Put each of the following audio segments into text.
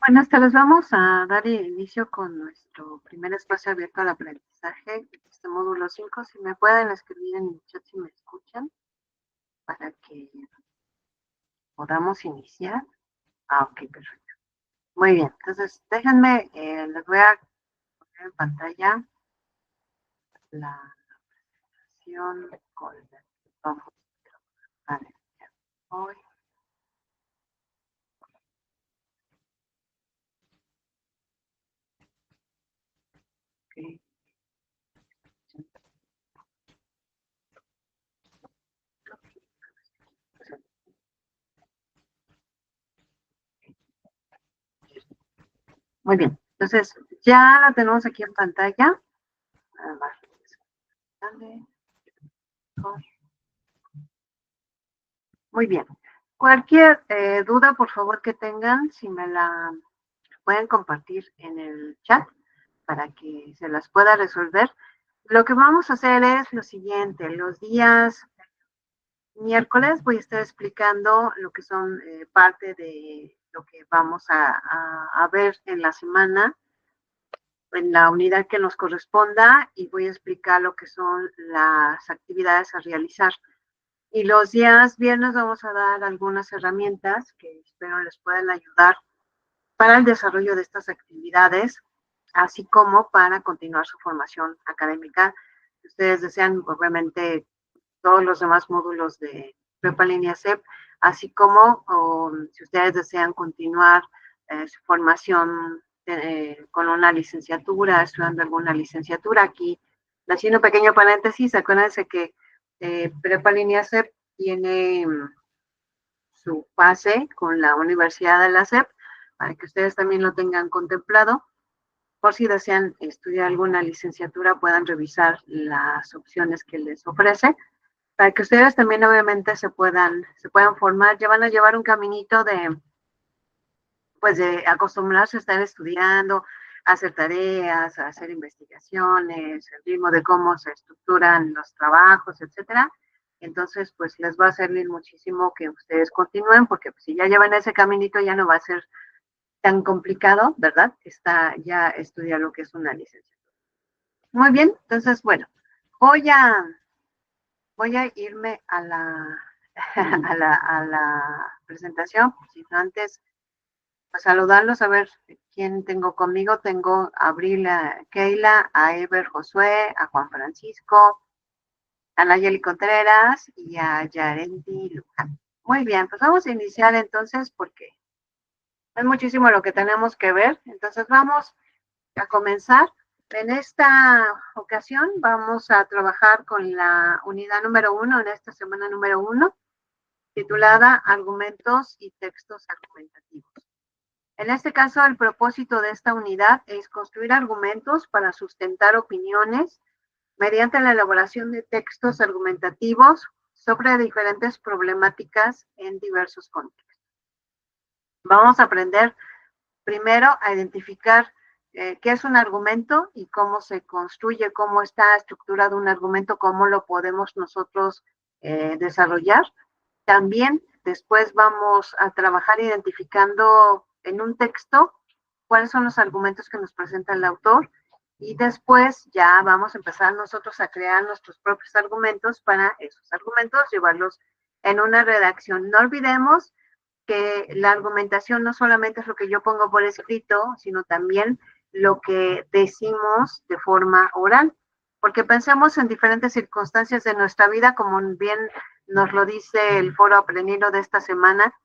Buenas tardes, vamos a dar inicio con nuestro primer espacio abierto al aprendizaje, este módulo 5. Si me pueden escribir en el chat si me escuchan, para que podamos iniciar. Ok, perfecto. Muy bien, entonces déjenme, les voy a poner en pantalla la presentación con la que vamos a iniciar hoy. Okay. Muy bien, entonces ya la tenemos aquí en pantalla. Nada más. Muy bien. Cualquier duda, por favor, que tengan, si me la pueden compartir en el chat para que se las pueda resolver. Lo que vamos a hacer es lo siguiente. Los días miércoles voy a estar explicando lo que son parte de lo que vamos a ver en la semana, en la unidad que nos corresponda, y voy a explicar lo que son las actividades a realizar. Y los días viernes vamos a dar algunas herramientas que espero les puedan ayudar para el desarrollo de estas actividades, así como para continuar su formación académica. Si ustedes desean, obviamente, todos los demás módulos de Prepa Línea CEP, así como si ustedes desean continuar su formación con una licenciatura, estudiando alguna licenciatura. Aquí, haciendo un pequeño paréntesis, acuérdense que Prepa Línea CEP tiene su base con la Universidad de la SEP, para que ustedes también lo tengan contemplado. Por si desean estudiar alguna licenciatura, puedan revisar las opciones que les ofrece, para que ustedes también obviamente se puedan formar. Ya van a llevar un caminito de acostumbrarse a estar estudiando, a hacer tareas, a hacer investigaciones, el ritmo de cómo se estructuran los trabajos, etcétera. Entonces, pues les va a servir muchísimo que ustedes continúen, porque pues, si ya llevan ese caminito ya no va a ser tan complicado, ¿verdad? Está ya estudiar lo que es una licenciatura. Muy bien, entonces, bueno, voy a, voy a irme a la, a la presentación, si no antes pues saludarlos, a ver quién tengo conmigo. Tengo a Abril, a Keila, a Ever Josué, a Juan Francisco, a Nayeli Contreras y a Yarendi Luján. Muy bien, pues vamos a iniciar entonces porque es muchísimo lo que tenemos que ver. Entonces vamos a comenzar. En esta ocasión vamos a trabajar con la unidad número 1, en esta semana número 1, titulada Argumentos y textos argumentativos. En este caso, el propósito de esta unidad es construir argumentos para sustentar opiniones mediante la elaboración de textos argumentativos sobre diferentes problemáticas en diversos contextos. Vamos a aprender primero a identificar qué es un argumento y cómo se construye, cómo está estructurado un argumento, cómo lo podemos nosotros desarrollar. También después vamos a trabajar identificando en un texto cuáles son los argumentos que nos presenta el autor, y después ya vamos a empezar nosotros a crear nuestros propios argumentos para esos argumentos, llevarlos en una redacción. No olvidemos que la argumentación no solamente es lo que yo pongo por escrito, sino también lo que decimos de forma oral, porque pensamos en diferentes circunstancias de nuestra vida, como bien nos lo dice el foro aprendido de esta semana,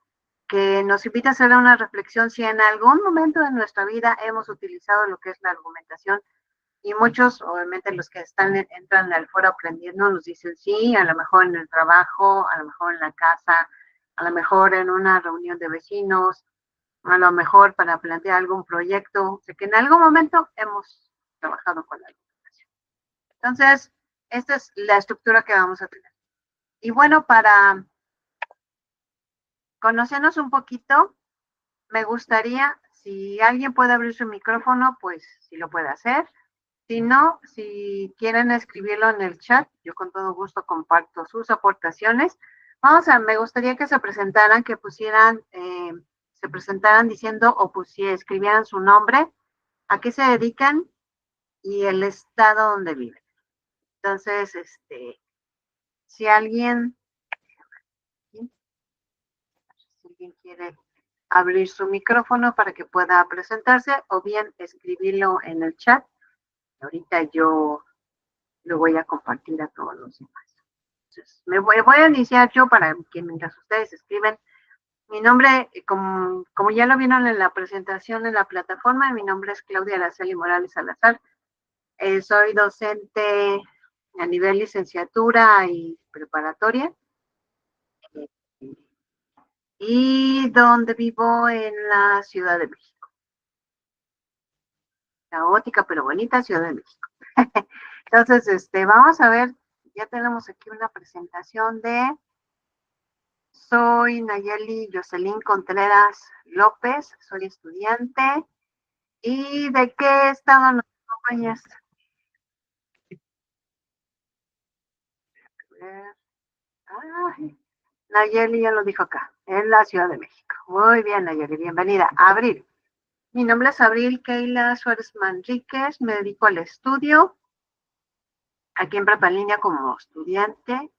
que nos invita a hacer una reflexión si en algún momento de nuestra vida hemos utilizado lo que es la argumentación. Y muchos, obviamente los que entran al foro aprendiendo, nos dicen sí, a lo mejor en el trabajo, a lo mejor en la casa, a lo mejor en una reunión de vecinos, a lo mejor para plantear algún proyecto, o sea que en algún momento hemos trabajado con la argumentación. Entonces, esta es la estructura que vamos a tener. Y bueno, para conocernos un poquito, me gustaría, si alguien puede abrir su micrófono, pues si lo puede hacer. Si no, si quieren escribirlo en el chat, yo con todo gusto comparto sus aportaciones. Me gustaría que se presentaran, que pusieran se presentaran diciendo o pues si escribieran su nombre, a qué se dedican y el estado donde viven. Entonces, si alguien quiere abrir su micrófono para que pueda presentarse o bien escribirlo en el chat. Ahorita yo lo voy a compartir a todos los demás. Entonces, voy a iniciar yo para que mientras ustedes escriben. Mi nombre, como ya lo vieron en la presentación en la plataforma, mi nombre es Claudia Araceli Morales Salazar. Soy docente a nivel licenciatura y preparatoria. Y donde vivo en la Ciudad de México. Caótica pero bonita Ciudad de México. Entonces, vamos a ver, ya tenemos aquí una presentación de soy Nayeli Jocelyn Contreras López, soy estudiante. ¿Y de qué estado nos acompañas? Nayeli ya lo dijo acá, en la Ciudad de México. Muy bien, Nayeli, bienvenida. Abril. Mi nombre es Abril Keila Suárez Manríquez, me dedico al estudio, aquí en Prepa en Línea como estudiante,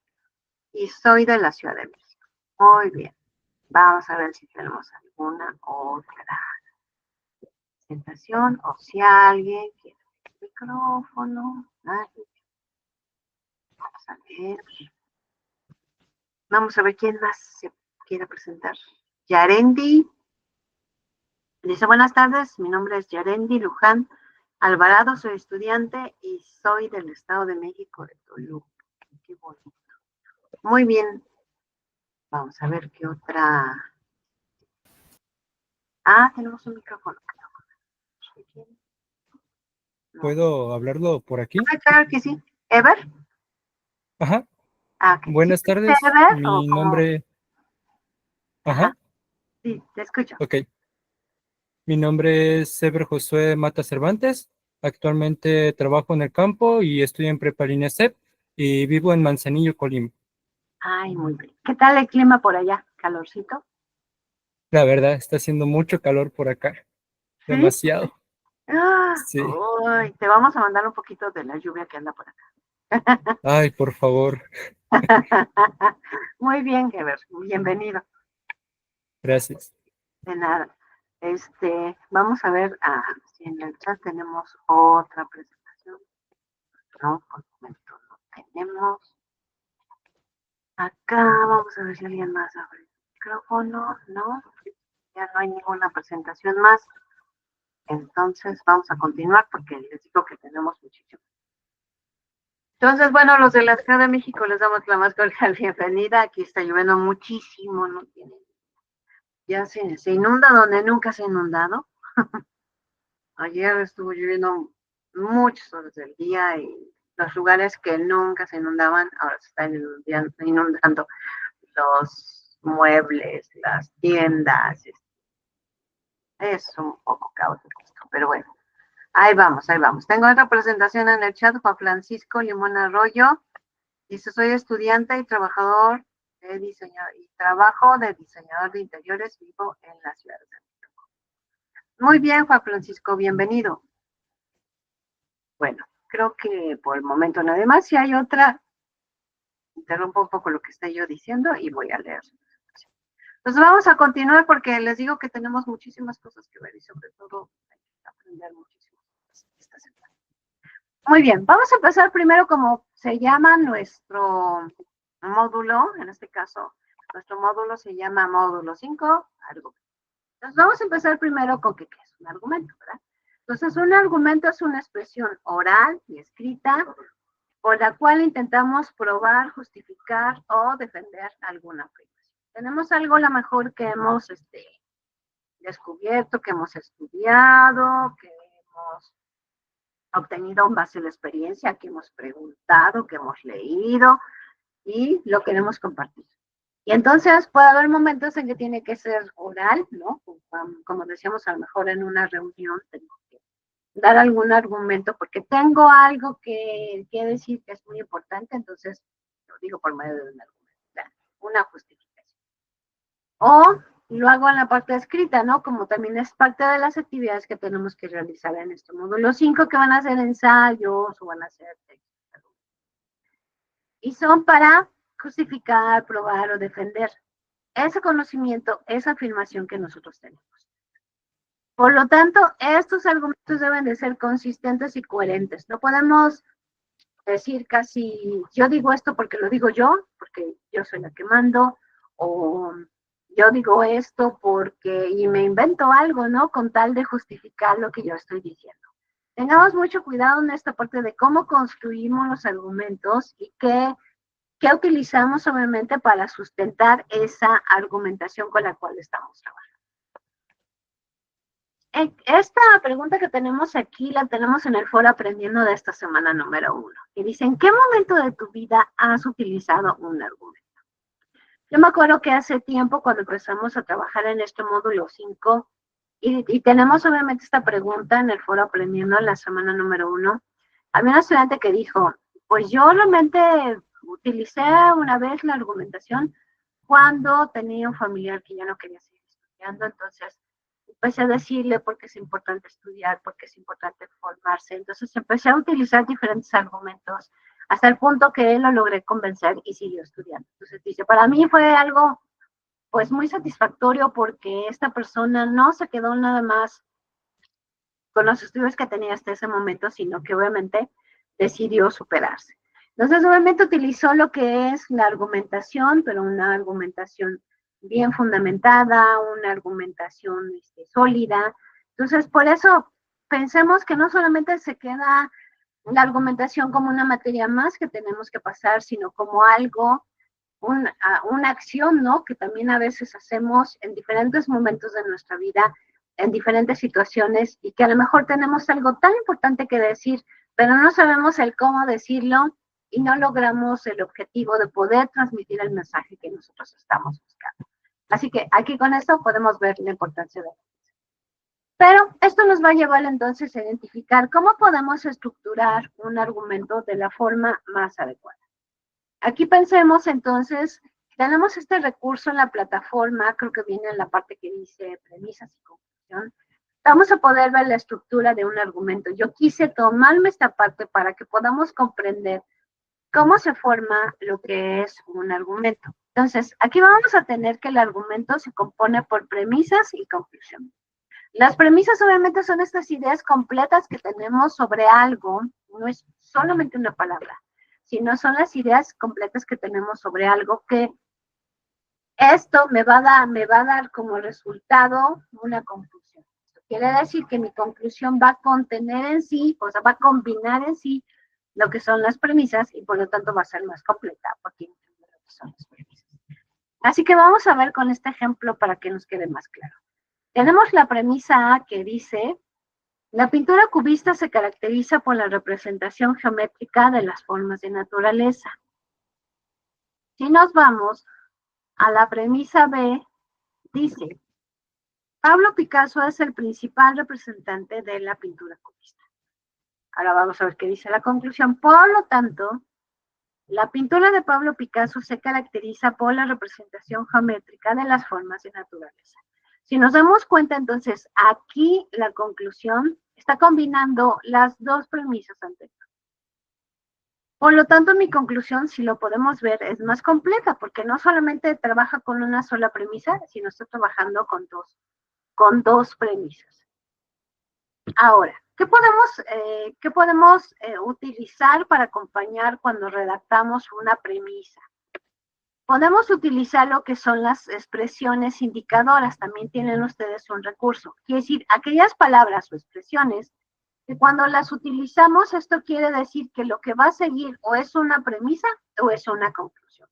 y soy de la Ciudad de México. Muy bien. Vamos a ver si tenemos alguna otra presentación o si alguien quiere el micrófono. Vamos a ver. Vamos a ver quién más se quiere presentar. Yarendi. Dice, buenas tardes, mi nombre es Yarendi Luján Alvarado, soy estudiante y soy del Estado de México de Toluca. Qué bonito. Muy bien. Vamos a ver qué otra. Tenemos un micrófono. No. ¿Puedo hablarlo por aquí? Claro que sí. ¿Ever? Ajá. Okay. Buenas ¿Sí, tardes. Ever, Mi nombre... Ajá. Ajá. Sí, te escucho. Ok. Mi nombre es Ever Josué Mata Cervantes. Actualmente trabajo en el campo y estoy en Prepa Línea CEP y vivo en Manzanillo, Colima. Ay, muy bien. ¿Qué tal el clima por allá? ¿Calorcito? La verdad, está haciendo mucho calor por acá. ¿Sí? Demasiado. Sí. Uy, te vamos a mandar un poquito de la lluvia que anda por acá. Ay, por favor. Muy bien, Ever. Bienvenido. Gracias. De nada. Vamos a ver si en el chat tenemos otra presentación. No, por el momento no tenemos. Acá vamos a ver si alguien más abre el micrófono. No, ya no hay ninguna presentación más. Entonces vamos a continuar porque les digo que tenemos muchísimo. Entonces, bueno, los de la Ciudad de México les damos la más cordial bienvenida. Aquí está lloviendo muchísimo, no tienen. Ya se inunda donde nunca se ha inundado. Ayer estuvo lloviendo muchas horas del día y los lugares que nunca se inundaban, ahora se están inundando los muebles, las tiendas. Es un poco caótico esto, pero bueno, ahí vamos, ahí vamos. Tengo otra presentación en el chat, Juan Francisco Limón Arroyo. Dice, soy estudiante y trabajador de diseño y trabajo de diseñador de interiores, vivo en la ciudad de San Francisco. Muy bien, Juan Francisco, bienvenido. Bueno, creo que por el momento nada más. Si hay otra, interrumpo un poco lo que estoy yo diciendo y voy a leer. Entonces vamos a continuar porque les digo que tenemos muchísimas cosas que ver y sobre todo hay que aprender muchísimo esta semana. Muy bien, vamos a empezar primero como se llama nuestro módulo, en este caso, nuestro módulo se llama módulo 5, argumento. Entonces vamos a empezar primero con qué es un argumento, ¿verdad? Entonces un argumento es una expresión oral y escrita por la cual intentamos probar, justificar o defender alguna afirmación. Tenemos algo a lo mejor que hemos descubierto, que hemos estudiado, que hemos obtenido en base a la experiencia, que hemos preguntado, que hemos leído y lo queremos compartir. Y entonces puede haber momentos en que tiene que ser oral, ¿no? Como decíamos, a lo mejor en una reunión tengo que dar algún argumento porque tengo algo que decir que es muy importante, entonces lo digo por medio de un argumento, una justificación. O lo hago en la parte escrita, ¿no? Como también es parte de las actividades que tenemos que realizar en este módulo 5, que van a ser ensayos o van a ser textos. Y son para justificar, probar o defender ese conocimiento, esa afirmación que nosotros tenemos. Por lo tanto, estos argumentos deben de ser consistentes y coherentes. No podemos decir casi, yo digo esto porque lo digo yo, porque yo soy la que mando, o yo digo esto porque, y me invento algo, ¿no? Con tal de justificar lo que yo estoy diciendo. Tengamos mucho cuidado en esta parte de cómo construimos los argumentos y qué utilizamos obviamente para sustentar esa argumentación con la cual estamos trabajando. Esta pregunta que tenemos aquí la tenemos en el foro aprendiendo de esta semana número 1. Y dice, ¿en qué momento de tu vida has utilizado un argumento? Yo me acuerdo que hace tiempo cuando empezamos a trabajar en este módulo 5 y tenemos obviamente esta pregunta en el foro aprendiendo en la semana número 1, había una estudiante que dijo, pues yo realmente utilicé una vez la argumentación cuando tenía un familiar que ya no quería seguir estudiando, entonces empecé a decirle por qué es importante estudiar, por qué es importante formarse. Entonces empecé a utilizar diferentes argumentos hasta el punto que lo logré convencer y siguió estudiando. Entonces dice, para mí fue algo pues muy satisfactorio porque esta persona no se quedó nada más con los estudios que tenía hasta ese momento, sino que obviamente decidió superarse. Entonces obviamente utilizó lo que es la argumentación, pero una argumentación bien fundamentada, una argumentación sólida. Entonces, por eso pensemos que no solamente se queda la argumentación como una materia más que tenemos que pasar, sino como algo, una acción, ¿no? Que también a veces hacemos en diferentes momentos de nuestra vida, en diferentes situaciones, y que a lo mejor tenemos algo tan importante que decir, pero no sabemos el cómo decirlo, y no logramos el objetivo de poder transmitir el mensaje que nosotros estamos buscando. Así que aquí con esto podemos ver la importancia de eso. Pero esto nos va a llevar entonces a identificar cómo podemos estructurar un argumento de la forma más adecuada. Aquí pensemos entonces, tenemos este recurso en la plataforma, creo que viene en la parte que dice premisas y conclusión. Vamos a poder ver la estructura de un argumento. Yo quise tomarme esta parte para que podamos comprender cómo se forma lo que es un argumento. Entonces, aquí vamos a tener que el argumento se compone por premisas y conclusión. Las premisas obviamente son estas ideas completas que tenemos sobre algo, no es solamente una palabra, sino son las ideas completas que tenemos sobre algo que esto me va a dar como resultado una conclusión. Esto quiere decir que mi conclusión va a contener en sí, o sea, va a combinar en sí lo que son las premisas y por lo tanto va a ser más completa porque entiende lo que son las premisas. Así que vamos a ver con este ejemplo para que nos quede más claro. Tenemos la premisa A que dice, la pintura cubista se caracteriza por la representación geométrica de las formas de naturaleza. Si nos vamos a la premisa B, dice, Pablo Picasso es el principal representante de la pintura cubista. Ahora vamos a ver qué dice la conclusión. Por lo tanto, la pintura de Pablo Picasso se caracteriza por la representación geométrica de las formas de naturaleza. Si nos damos cuenta, entonces, aquí la conclusión está combinando las dos premisas anteriores. Por lo tanto, mi conclusión, si lo podemos ver, es más completa, porque no solamente trabaja con una sola premisa, sino está trabajando con dos premisas. Ahora, ¿qué podemos utilizar para acompañar cuando redactamos una premisa? Podemos utilizar lo que son las expresiones indicadoras, también tienen ustedes un recurso. Quiere decir, aquellas palabras o expresiones que cuando las utilizamos, esto quiere decir que lo que va a seguir o es una premisa o es una conclusión.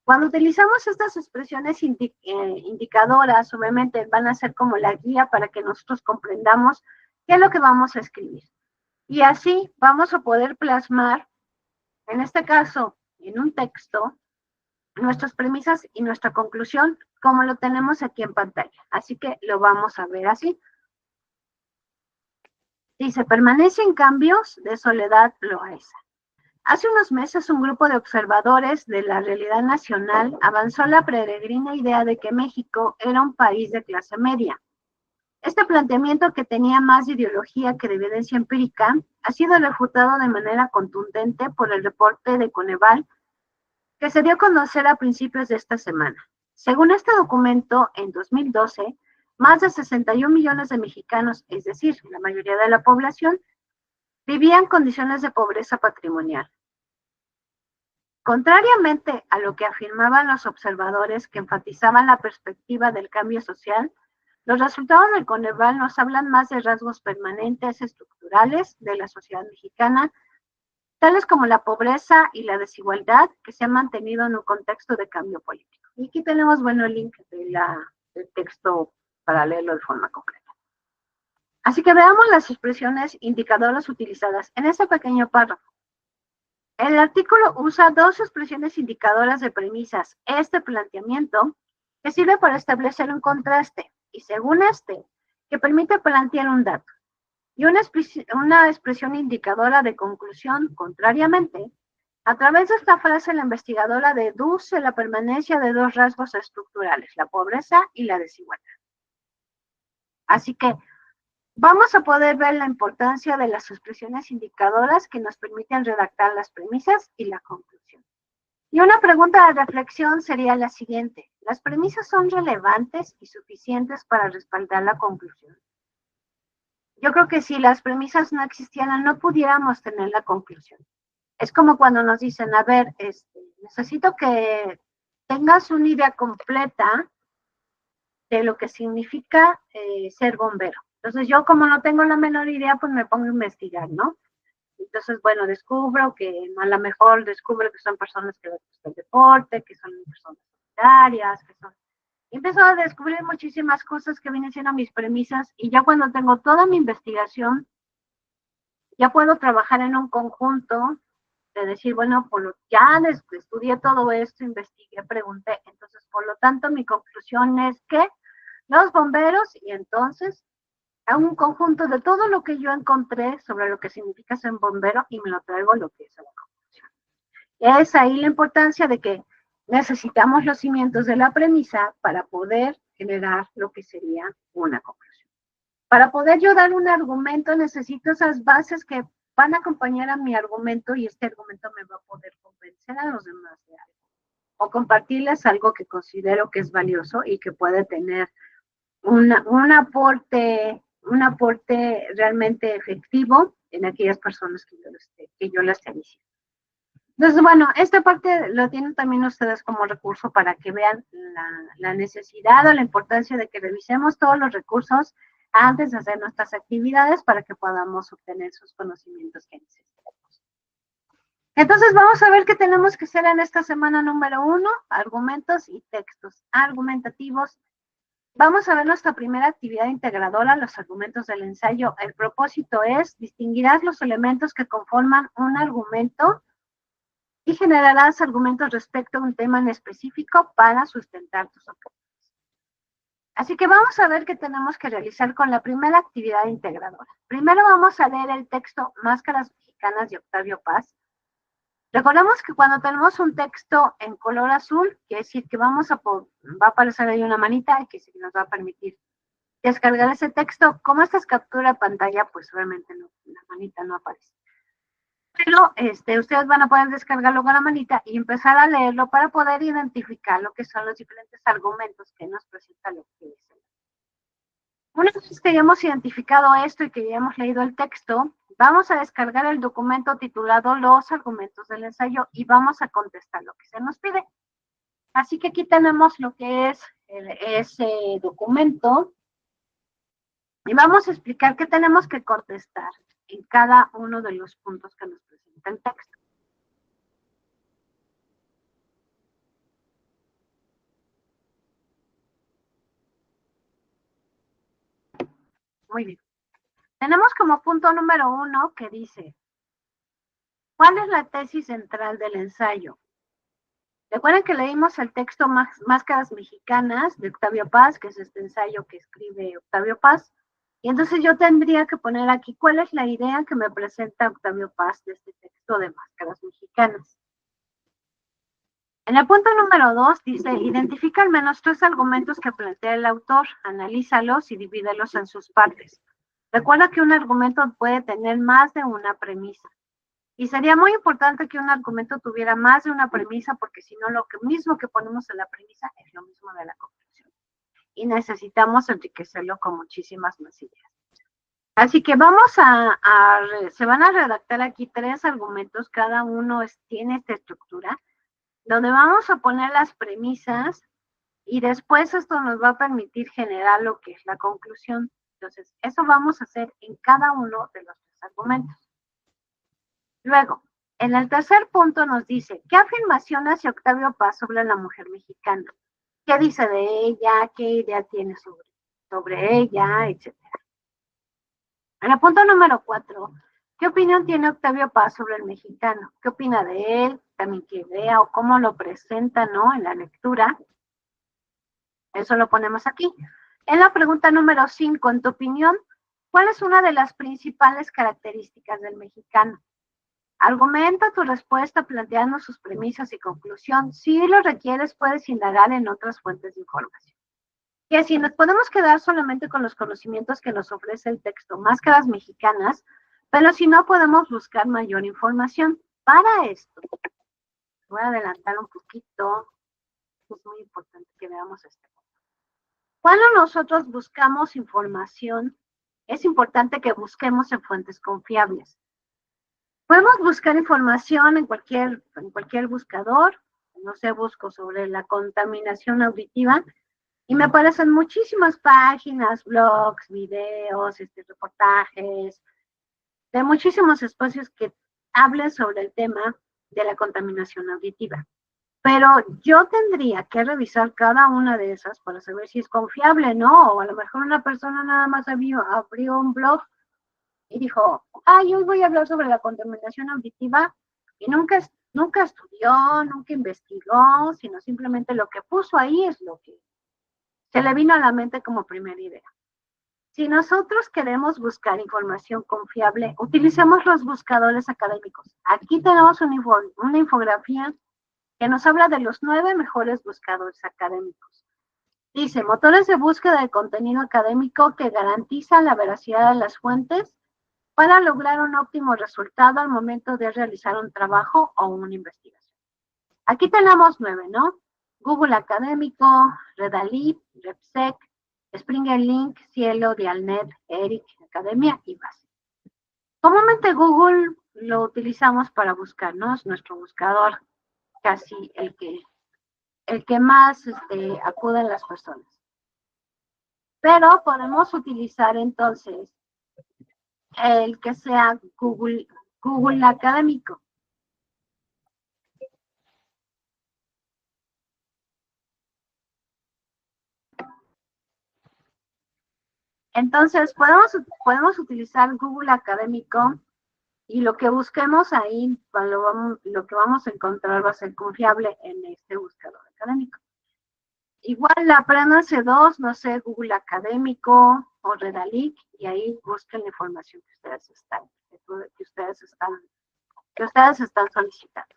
Cuando utilizamos estas expresiones indicadoras, obviamente van a ser como la guía para que nosotros comprendamos qué es lo que vamos a escribir. Y así vamos a poder plasmar, en este caso, en un texto, nuestras premisas y nuestra conclusión, como lo tenemos aquí en pantalla. Así que lo vamos a ver así. Dice, permanece en cambios de Soledad Loaesa. Hace unos meses un grupo de observadores de la realidad nacional avanzó la peregrina idea de que México era un país de clase media. Este planteamiento, que tenía más de ideología que de evidencia empírica, ha sido refutado de manera contundente por el reporte de Coneval que se dio a conocer a principios de esta semana. Según este documento, en 2012, más de 61 millones de mexicanos, es decir, la mayoría de la población, vivían en condiciones de pobreza patrimonial. Contrariamente a lo que afirmaban los observadores que enfatizaban la perspectiva del cambio social, los resultados del Coneval nos hablan más de rasgos permanentes estructurales de la sociedad mexicana, tales como la pobreza y la desigualdad que se han mantenido en un contexto de cambio político. Y aquí tenemos, bueno, el link del texto para leerlo de forma concreta. Así que veamos las expresiones indicadoras utilizadas en este pequeño párrafo. El artículo usa dos expresiones indicadoras de premisas. Este planteamiento, que sirve para establecer un contraste, y según este, que permite plantear un dato. Y una expresión indicadora de conclusión, contrariamente. A través de esta frase, la investigadora deduce la permanencia de dos rasgos estructurales, la pobreza y la desigualdad. Así que vamos a poder ver la importancia de las expresiones indicadoras que nos permiten redactar las premisas y la conclusión. Y una pregunta de reflexión sería la siguiente: ¿las premisas son relevantes y suficientes para respaldar la conclusión? Yo creo que si las premisas no existieran, no pudiéramos tener la conclusión. Es como cuando nos dicen, a ver, necesito que tengas una idea completa de lo que significa ser bombero. Entonces yo, como no tengo la menor idea, pues me pongo a investigar, ¿no? Entonces, bueno, descubro que a lo mejor descubro que son personas que les gusta el deporte, que son personas solidarias, que son... Y empiezo a descubrir muchísimas cosas que vienen siendo mis premisas, y ya cuando tengo toda mi investigación, ya puedo trabajar en un conjunto de decir, bueno, ya estudié todo esto, investigué, pregunté, entonces, por lo tanto, mi conclusión es que los bomberos, y entonces a un conjunto de todo lo que yo encontré sobre lo que significa ser bombero y me lo traigo a lo que es la conclusión. Es ahí la importancia de que necesitamos los cimientos de la premisa para poder generar lo que sería una conclusión. Para poder yo dar un argumento, necesito esas bases que van a acompañar a mi argumento, y este argumento me va a poder convencer a los demás de algo, o compartirles algo que considero que es valioso y que puede tener un aporte realmente efectivo en aquellas personas que yo las esté diciendo. Entonces, bueno, esta parte lo tienen también ustedes como recurso para que vean la necesidad o la importancia de que revisemos todos los recursos antes de hacer nuestras actividades para que podamos obtener esos conocimientos que necesitamos. Entonces, vamos a ver qué tenemos que hacer en esta semana número 1, argumentos y textos argumentativos. Vamos a ver nuestra primera actividad integradora, los argumentos del ensayo. El propósito es distinguirás los elementos que conforman un argumento y generarás argumentos respecto a un tema en específico para sustentar tus objetivos. Así que vamos a ver qué tenemos que realizar con la primera actividad integradora. Primero vamos a leer el texto Máscaras Mexicanas de Octavio Paz. Recordemos que cuando tenemos un texto en color azul, quiere decir que va a aparecer ahí una manita que nos va a permitir descargar ese texto. Como esta es captura de pantalla, pues obviamente no, la manita no aparece. Pero ustedes van a poder descargarlo con la manita y empezar a leerlo para poder identificar lo que son los diferentes argumentos que nos presenta lo que es. Una vez que hayamos identificado esto y que hayamos leído el texto, vamos a descargar el documento titulado Los argumentos del ensayo y vamos a contestar lo que se nos pide. Así que aquí tenemos lo que es ese documento y vamos a explicar qué tenemos que contestar en cada uno de los puntos que nos presenta el texto. Muy bien. Tenemos como punto número 1 que dice, ¿cuál es la tesis central del ensayo? Recuerden que leímos el texto Máscaras Mexicanas de Octavio Paz, que es este ensayo que escribe Octavio Paz, Y entonces yo tendría que poner aquí cuál es la idea que me presenta Octavio Paz de este texto de Máscaras Mexicanas. En el punto número 2 dice, identifica al menos 3 argumentos que plantea el autor, analízalos y divídelos en sus partes. Recuerda que un argumento puede tener más de una premisa. Y sería muy importante que un argumento tuviera más de una premisa, porque si no, lo mismo que ponemos en la premisa es lo mismo de la conclusión. Y necesitamos enriquecerlo con muchísimas más ideas. Así que se van a redactar aquí 3 argumentos, cada uno tiene esta estructura, donde vamos a poner las premisas y después esto nos va a permitir generar lo que es la conclusión. Entonces, eso vamos a hacer en cada uno de los 3 argumentos. Luego, en el tercer punto nos dice, ¿qué afirmación hace Octavio Paz sobre la mujer mexicana? ¿Qué dice de ella? ¿Qué idea tiene sobre ella? Etcétera. En el punto número 4, ¿qué opinión tiene Octavio Paz sobre el mexicano? ¿Qué opina de él? También qué idea o cómo lo presenta, ¿no? En la lectura. Eso lo ponemos aquí. En la pregunta número 5, en tu opinión, ¿cuál es una de las principales características del mexicano? Argumenta tu respuesta planteando sus premisas y conclusión. Si lo requieres, puedes indagar en otras fuentes de información. Y así nos podemos quedar solamente con los conocimientos que nos ofrece el texto Máscaras Mexicanas, pero si no, podemos buscar mayor información. Para esto, voy a adelantar un poquito, es muy importante que veamos este punto. Cuando nosotros buscamos información, es importante que busquemos en fuentes confiables. Podemos buscar información en cualquier buscador. No sé, busco sobre la contaminación auditiva y me aparecen muchísimas páginas, blogs, videos, reportajes, de muchísimos espacios que hablen sobre el tema de la contaminación auditiva. Pero yo tendría que revisar cada una de esas para saber si es confiable, ¿no? O a lo mejor una persona nada más abrió un blog y dijo, yo voy a hablar sobre la contaminación auditiva, y nunca estudió, nunca investigó, sino simplemente lo que puso ahí es lo que se le vino a la mente como primera idea. Si nosotros queremos buscar información confiable, utilicemos los buscadores académicos. Aquí tenemos una infografía que nos habla de los 9 mejores buscadores académicos. Dice, motores de búsqueda de contenido académico que garantizan la veracidad de las fuentes para lograr un óptimo resultado al momento de realizar un trabajo o una investigación. Aquí tenemos 9, ¿no? Google Académico, Redalyt, RepSec, Springer Link, Cielo, Dialnet, ERIC, Academia y Base. Comúnmente Google lo utilizamos para buscarnos, nuestro buscador, casi el que más acuden las personas. Pero podemos utilizar entonces el que sea Google Académico. Entonces, podemos utilizar Google Académico y lo que busquemos ahí, lo que vamos a encontrar va a ser confiable en este buscador académico. Igual apréndanse 2, no sé, Google Académico o Redalyt, y ahí busquen la información que ustedes están solicitando.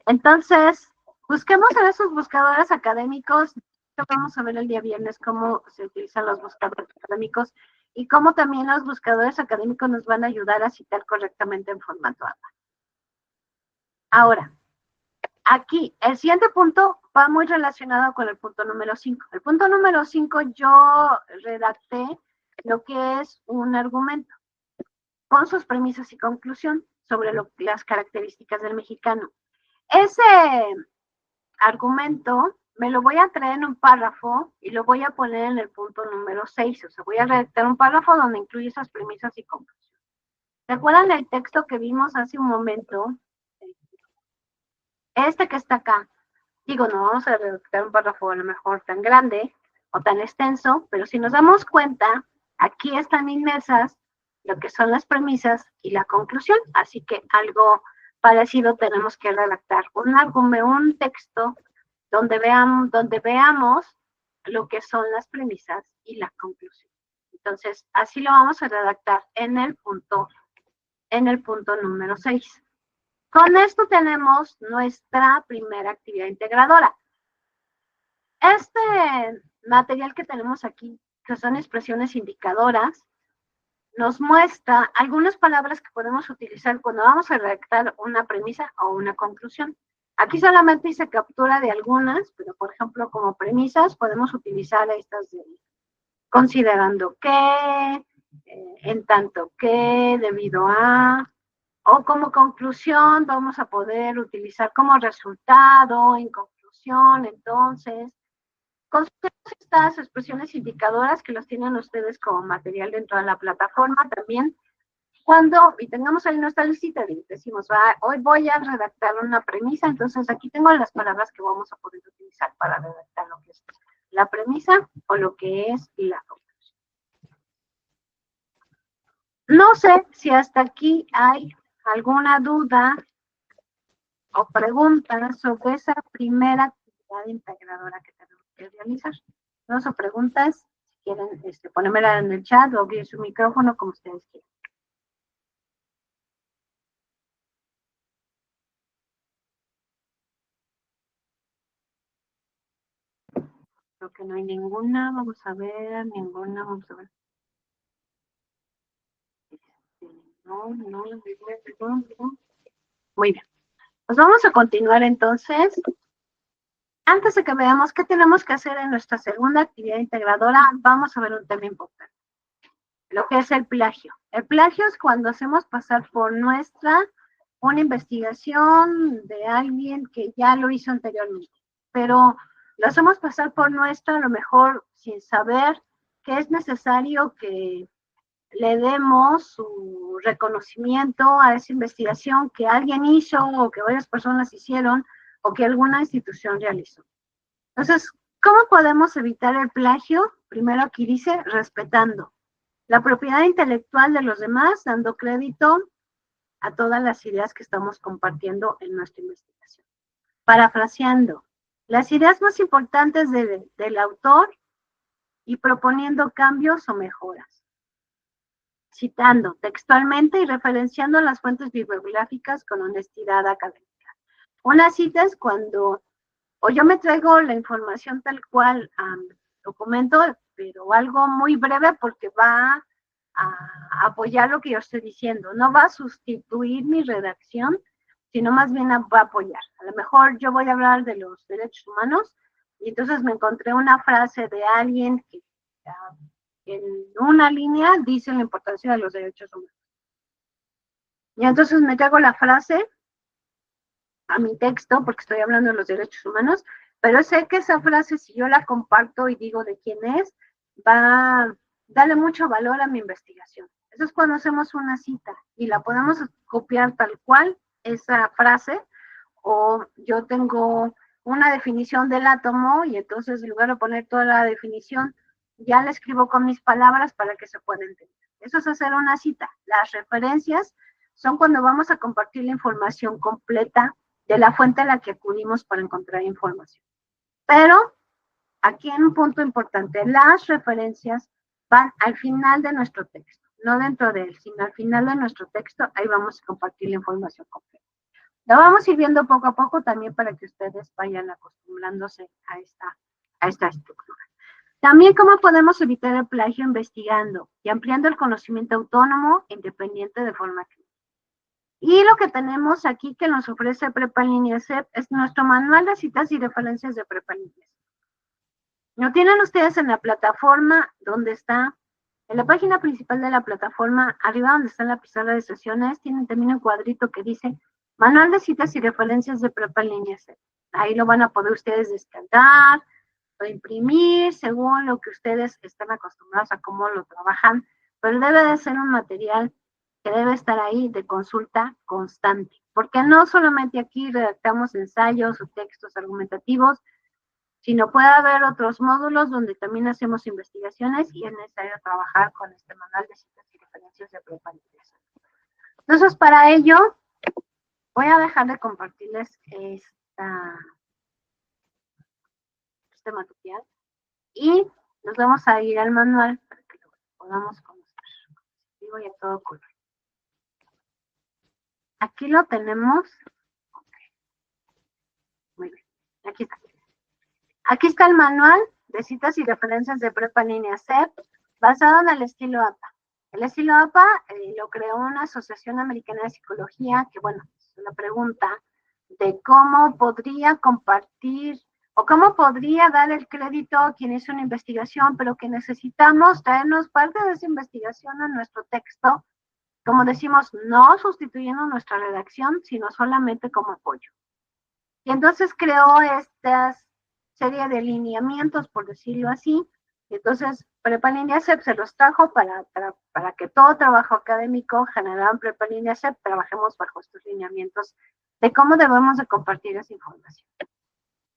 Entonces, busquemos en esos buscadores académicos. Vamos a ver el día viernes cómo se utilizan los buscadores académicos y cómo también los buscadores académicos nos van a ayudar a citar correctamente en formato APA. Ahora, aquí, el siguiente punto va muy relacionado con el punto número 5. El punto número 5 yo redacté lo que es un argumento con sus premisas y conclusión sobre las características del mexicano. Ese argumento me lo voy a traer en un párrafo y lo voy a poner en el punto número 6. O sea, voy a redactar un párrafo donde incluye esas premisas y conclusión. ¿Recuerdan el texto que vimos hace un momento? Este que está acá. Digo, no vamos a redactar un párrafo a lo mejor tan grande, o tan extenso, pero si nos damos cuenta, aquí están inmersas lo que son las premisas y la conclusión, así que algo parecido tenemos que redactar un texto donde veamos lo que son las premisas y la conclusión. Entonces, así lo vamos a redactar en el punto número 6. Con esto tenemos nuestra primera actividad integradora. Este material que tenemos aquí, que son expresiones indicadoras, nos muestra algunas palabras que podemos utilizar cuando vamos a redactar una premisa o una conclusión. Aquí solamente hice captura de algunas, pero por ejemplo, como premisas podemos utilizar estas de considerando que, en tanto que, debido a, o como conclusión vamos a poder utilizar como resultado, en conclusión, entonces. Considero estas expresiones indicadoras que las tienen ustedes como material dentro de la plataforma también. Y tengamos ahí nuestra listita, decimos, hoy voy a redactar una premisa, entonces aquí tengo las palabras que vamos a poder utilizar para redactar lo que es la premisa o lo que es la conclusión. No sé si hasta aquí hay alguna duda o pregunta sobre esa primera actividad integradora que tenemos que realizar. No son preguntas, si quieren ponérmela en el chat o abrir su micrófono como ustedes quieran. Creo que no hay ninguna, vamos a ver, ninguna, vamos a ver. No. Muy bien. Pues vamos a continuar entonces. Antes de que veamos qué tenemos que hacer en nuestra segunda actividad integradora, vamos a ver un tema importante. Lo que es el plagio. El plagio es cuando hacemos pasar por una investigación de alguien que ya lo hizo anteriormente, pero lo hacemos pasar por nuestra, a lo mejor sin saber que es necesario que le demos su reconocimiento a esa investigación que alguien hizo o que varias personas hicieron o que alguna institución realizó. Entonces, ¿cómo podemos evitar el plagio? Primero aquí dice respetando la propiedad intelectual de los demás, dando crédito a todas las ideas que estamos compartiendo en nuestra investigación. Parafraseando, las ideas más importantes del autor y proponiendo cambios o mejoras. Citando textualmente y referenciando las fuentes bibliográficas con honestidad académica. Una cita es cuando o yo me traigo la información tal cual documento, pero algo muy breve porque va a apoyar lo que yo estoy diciendo. No va a sustituir mi redacción, sino más bien va a apoyar. A lo mejor yo voy a hablar de los derechos humanos y entonces me encontré una frase de alguien que en una línea dice la importancia de los derechos humanos. Y entonces me traigo la frase a mi texto, porque estoy hablando de los derechos humanos, pero sé que esa frase, si yo la comparto y digo de quién es, va a darle mucho valor a mi investigación. Eso es cuando hacemos una cita y la podemos copiar tal cual, esa frase, o yo tengo una definición del átomo y entonces en lugar de poner toda la definición, ya la escribo con mis palabras para que se pueda entender. Eso es hacer una cita. Las referencias son cuando vamos a compartir la información completa de la fuente a la que acudimos para encontrar información. Pero aquí hay un punto importante, las referencias van al final de nuestro texto, no dentro de él, sino al final de nuestro texto, ahí vamos a compartir la información completa. Lo vamos a ir viendo poco a poco también para que ustedes vayan acostumbrándose a esta estructura. También cómo podemos evitar el plagio investigando y ampliando el conocimiento autónomo e independiente de forma crítica. Y lo que tenemos aquí que nos ofrece Prepa en Línea CEP es nuestro manual de citas y referencias de Prepa en Línea CEP. Lo tienen ustedes en la plataforma donde está, en la página principal de la plataforma, arriba donde está la pizarra de sesiones, tienen también un cuadrito que dice Manual de citas y referencias de Prepa en Línea CEP. Ahí lo van a poder ustedes descargar o imprimir según lo que ustedes están acostumbrados a cómo lo trabajan, pero debe de ser un material que debe estar ahí de consulta constante, porque no solamente aquí redactamos ensayos o textos argumentativos, sino puede haber otros módulos donde también hacemos investigaciones y es necesario trabajar con este manual de citas y referencias de prepa en inglés. Entonces, para ello, voy a dejar de compartirles este material y nos vamos a ir al manual para que lo podamos conocer. Digo, ya todo color. Aquí lo tenemos. Okay. Muy bien. Aquí está. Aquí está el manual de citas y referencias de prepa en línea CEP, basado en el estilo APA. El estilo APA lo creó una asociación americana de psicología que, bueno, es una pregunta de cómo podría compartir o cómo podría dar el crédito a quien hizo una investigación, pero que necesitamos traernos parte de esa investigación a nuestro texto, como decimos, no sustituyendo nuestra redacción, sino solamente como apoyo. Y entonces creó estas serie de lineamientos, por decirlo así. Entonces, Prepa Línea CEP se los trajo para que todo trabajo académico generado en Prepa Línea CEP trabajemos bajo estos lineamientos de cómo debemos de compartir esa información.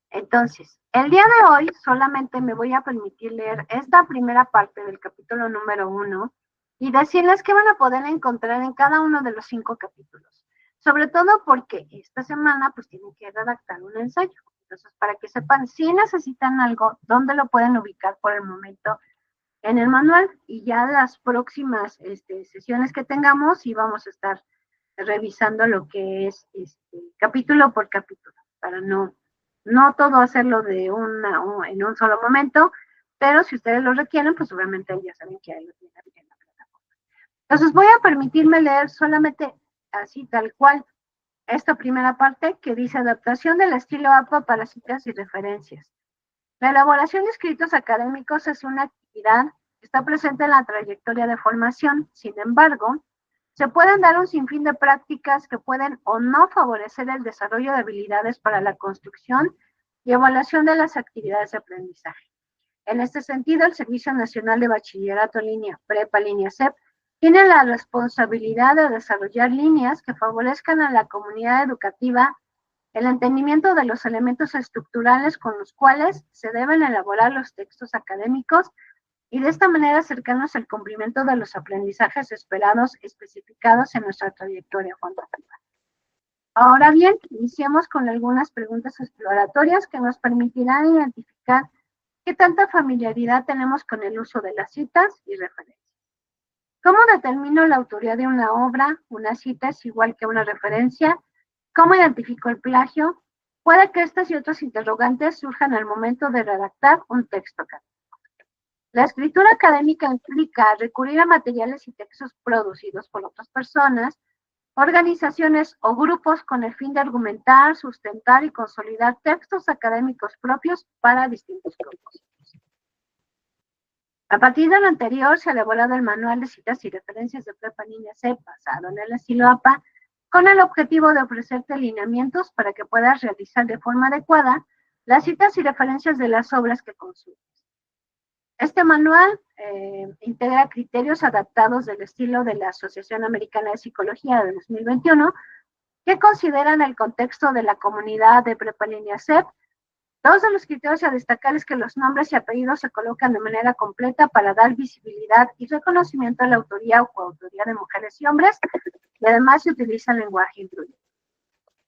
Entonces, el día de hoy solamente me voy a permitir leer esta primera parte del capítulo número 1 y decirles qué van a poder encontrar en cada uno de los 5 capítulos. Sobre todo porque esta semana pues tienen que redactar un ensayo. Entonces, para que sepan si necesitan algo, dónde lo pueden ubicar por el momento en el manual y ya las próximas sesiones que tengamos y vamos a estar revisando lo que es capítulo por capítulo, para no todo hacerlo en un solo momento, pero si ustedes lo requieren, pues obviamente ya saben que ahí lo tienen en la plataforma. Entonces voy a permitirme leer solamente así tal cual esta primera parte que dice adaptación del estilo APA para citas y referencias. La elaboración de escritos académicos es una actividad que está presente en la trayectoria de formación. Sin embargo, se pueden dar un sinfín de prácticas que pueden o no favorecer el desarrollo de habilidades para la construcción y evaluación de las actividades de aprendizaje. En este sentido, el Servicio Nacional de Bachillerato en Línea, Prepa Línea CEP, tiene la responsabilidad de desarrollar líneas que favorezcan a la comunidad educativa el entendimiento de los elementos estructurales con los cuales se deben elaborar los textos académicos y de esta manera acercarnos al cumplimiento de los aprendizajes esperados especificados en nuestra trayectoria formativa. Ahora bien, iniciemos con algunas preguntas exploratorias que nos permitirán identificar qué tanta familiaridad tenemos con el uso de las citas y referencias. ¿Cómo determino la autoría de una obra? Una cita es igual que una referencia. ¿Cómo identifico el plagio? Puede que estas y otros interrogantes surjan al momento de redactar un texto académico. La escritura académica implica recurrir a materiales y textos producidos por otras personas, organizaciones o grupos con el fin de argumentar, sustentar y consolidar textos académicos propios para distintos propósitos. A partir de lo anterior, se ha elaborado el manual de citas y referencias de Prepa Línea CEP basado en el estilo APA, con el objetivo de ofrecerte lineamientos para que puedas realizar de forma adecuada las citas y referencias de las obras que consultes. Este manual integra criterios adaptados del estilo de la Asociación Americana de Psicología de 2021, que consideran el contexto de la comunidad de Prepa Línea CEP. Dos de los criterios a destacar es que los nombres y apellidos se colocan de manera completa para dar visibilidad y reconocimiento a la autoría o coautoría de mujeres y hombres, y además se utiliza el lenguaje incluido.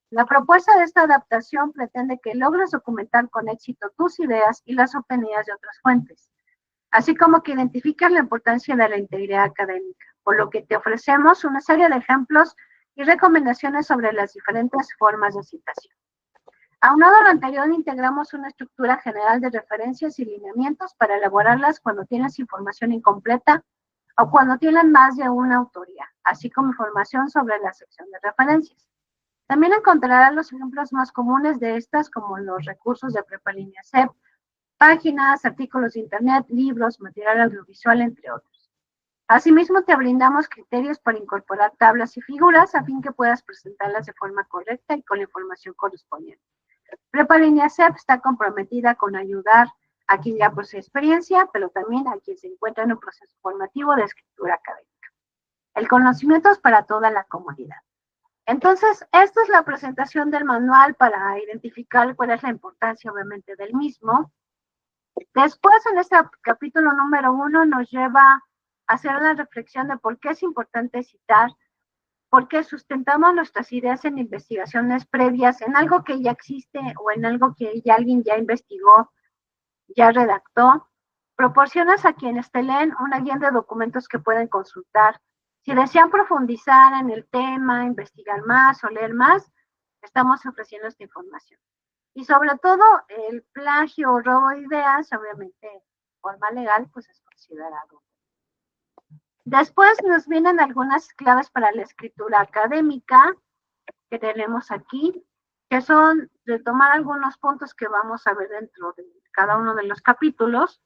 La propuesta de esta adaptación pretende que logres documentar con éxito tus ideas y las obtenidas de otras fuentes, así como que identifiques la importancia de la integridad académica, por lo que te ofrecemos una serie de ejemplos y recomendaciones sobre las diferentes formas de citación. Aunado a lo anterior, integramos una estructura general de referencias y lineamientos para elaborarlas cuando tienes información incompleta o cuando tienen más de una autoría, así como información sobre la sección de referencias. También encontrarás los ejemplos más comunes de estas, como los recursos de Prepa Línea CEP, páginas, artículos de internet, libros, material audiovisual, entre otros. Asimismo, te brindamos criterios para incorporar tablas y figuras a fin que puedas presentarlas de forma correcta y con la información correspondiente. Prepa Línea CEP está comprometida con ayudar a quien ya posee experiencia, pero también a quien se encuentra en un proceso formativo de escritura académica. El conocimiento es para toda la comunidad. Entonces, esta es la presentación del manual para identificar cuál es la importancia, obviamente, del mismo. Después, en este capítulo número 1, nos lleva a hacer una reflexión de por qué es importante citar, por qué sustentamos nuestras ideas en investigaciones previas, en algo que ya existe o en algo que ya alguien ya investigó, ya redactó. Proporcionas a quienes te leen una guía de documentos que pueden consultar. Si desean profundizar en el tema, investigar más o leer más, estamos ofreciendo esta información. Y sobre todo, el plagio o robo de ideas, obviamente, de forma legal, pues es considerado. Después nos vienen algunas claves para la escritura académica que tenemos aquí, que son retomar algunos puntos que vamos a ver dentro de cada uno de los capítulos.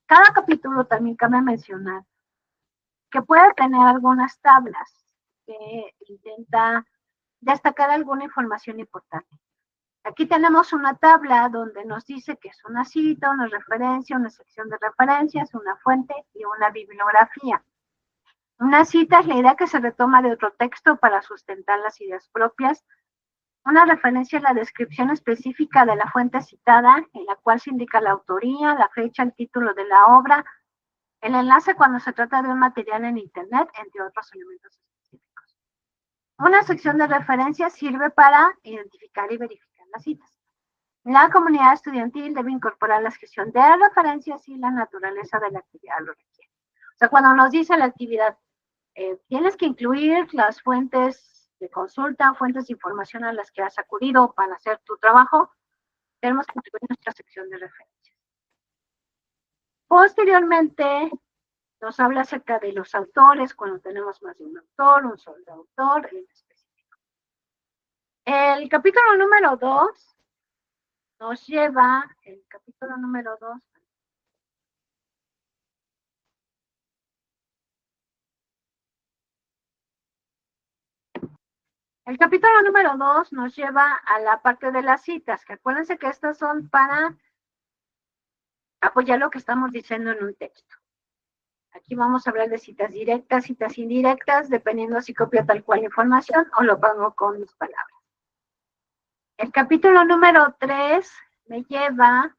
Cada capítulo también cabe mencionar que puede tener algunas tablas que intenta destacar alguna información importante. Aquí tenemos una tabla donde nos dice que es una cita, una referencia, una sección de referencias, una fuente y una bibliografía. Una cita es la idea que se retoma de otro texto para sustentar las ideas propias. Una referencia es la descripción específica de la fuente citada, en la cual se indica la autoría, la fecha, el título de la obra, el enlace cuando se trata de un material en Internet, entre otros elementos específicos. Una sección de referencias sirve para identificar y verificar las citas. La comunidad estudiantil debe incorporar la gestión de referencias y la naturaleza de la actividad lo requiere. O sea, cuando nos dice la actividad, tienes que incluir las fuentes de consulta, fuentes de información a las que has acudido para hacer tu trabajo, tenemos que incluir nuestra sección de referencias. Posteriormente, nos habla acerca de los autores, cuando tenemos más de un autor, un solo autor en específico. El capítulo número 2 nos lleva, el capítulo número 2, el capítulo número 2 nos lleva a la parte de las citas, que acuérdense que estas son para apoyar lo que estamos diciendo en un texto. Aquí vamos a hablar de citas directas, citas indirectas, dependiendo si copio tal cual información o lo pongo con mis palabras. El capítulo número 3 me lleva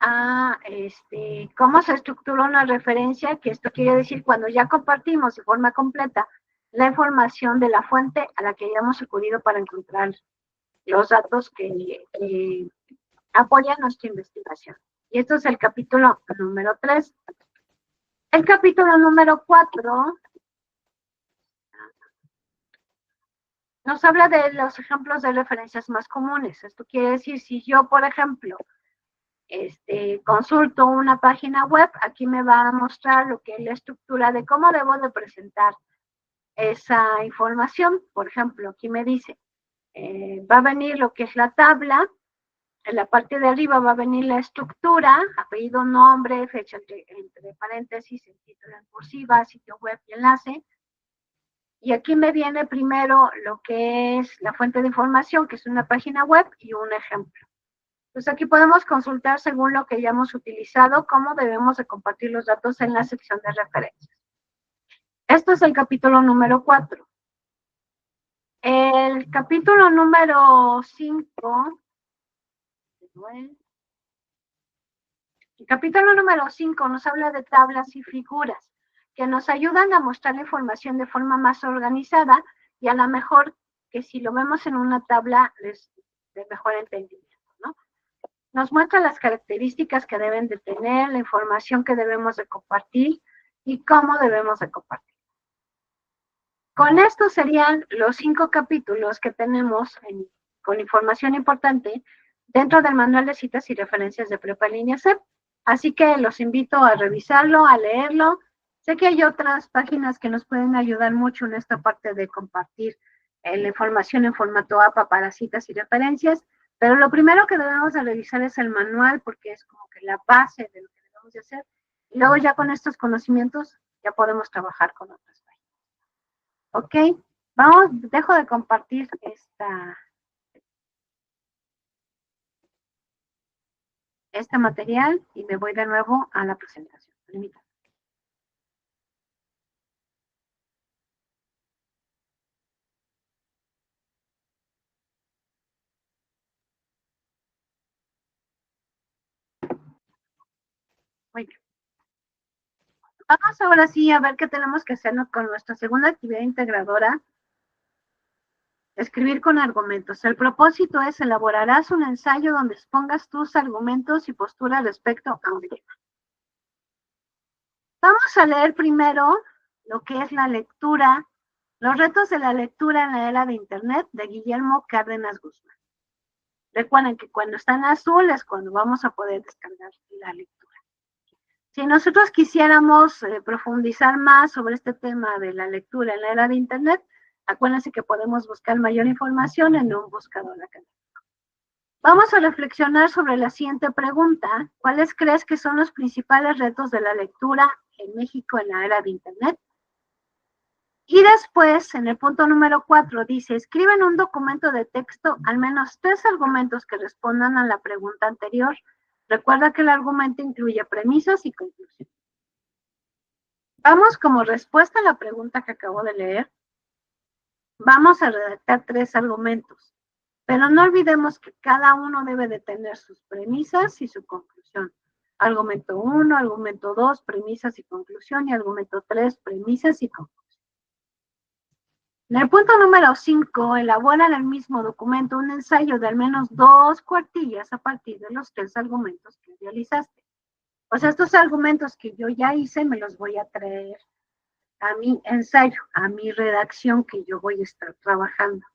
a cómo se estructura una referencia, que esto quiere decir cuando ya compartimos de forma completa la información de la fuente a la que hayamos acudido para encontrar los datos que apoyan nuestra investigación. Y esto es el capítulo número 3. El capítulo número 4 nos habla de los ejemplos de referencias más comunes. Esto quiere decir, si yo, por ejemplo, consulto una página web, aquí me va a mostrar lo que es la estructura de cómo debo de presentar esa información. Por ejemplo, aquí me dice, va a venir lo que es la tabla, en la parte de arriba va a venir la estructura, apellido, nombre, fecha entre paréntesis, el título en cursiva, sitio web y enlace. Y aquí me viene primero lo que es la fuente de información, que es una página web y un ejemplo. Entonces aquí podemos consultar según lo que hayamos utilizado, cómo debemos de compartir los datos en la sección de referencias. Esto es el capítulo número 4. El capítulo número 5. El capítulo número 5 nos habla de tablas y figuras que nos ayudan a mostrar la información de forma más organizada y a lo mejor que si lo vemos en una tabla es de mejor entendimiento, ¿no? Nos muestra las características que deben de tener, la información que debemos de compartir y cómo debemos de compartir. Con esto serían los 5 capítulos que tenemos con información importante dentro del manual de citas y referencias de Prepa Línea CEP. Así que los invito a revisarlo, a leerlo. Sé que hay otras páginas que nos pueden ayudar mucho en esta parte de compartir la información en formato APA para citas y referencias, pero lo primero que debemos de revisar es el manual porque es como que la base de lo que debemos de hacer. Y luego ya con estos conocimientos ya podemos trabajar con otras páginas. Ok, dejo de compartir este material y me voy de nuevo a la presentación. Permítanme. Muy bien. Vamos ahora sí a ver qué tenemos que hacer con nuestra segunda actividad integradora. Escribir con argumentos. El propósito es elaborarás un ensayo donde expongas tus argumentos y posturas respecto a un tema. Vamos a leer primero lo que es la lectura, los retos de la lectura en la era de Internet de Guillermo Cárdenas Guzmán. Recuerden que cuando está en azul es cuando vamos a poder descargar la lectura. Si nosotros quisiéramos profundizar más sobre este tema de la lectura en la era de Internet, acuérdense que podemos buscar mayor información en un buscador académico. Vamos a reflexionar sobre la siguiente pregunta. ¿Cuáles crees que son los principales retos de la lectura en México en la era de Internet? Y después, en el punto número 4, dice, escribe en un documento de texto al menos 3 argumentos que respondan a la pregunta anterior. Recuerda que el argumento incluye premisas y conclusiones. Vamos como respuesta a la pregunta que acabo de leer. Vamos a redactar 3 argumentos, pero no olvidemos que cada uno debe de tener sus premisas y su conclusión. Argumento 1, argumento 2, premisas y conclusión, y argumento 3, premisas y conclusión. En el punto número 5, elabora en el mismo documento un ensayo de al menos 2 cuartillas a partir de los 3 argumentos que realizaste. O sea, estos argumentos que yo ya hice me los voy a traer a mi ensayo, a mi redacción que yo voy a estar trabajando.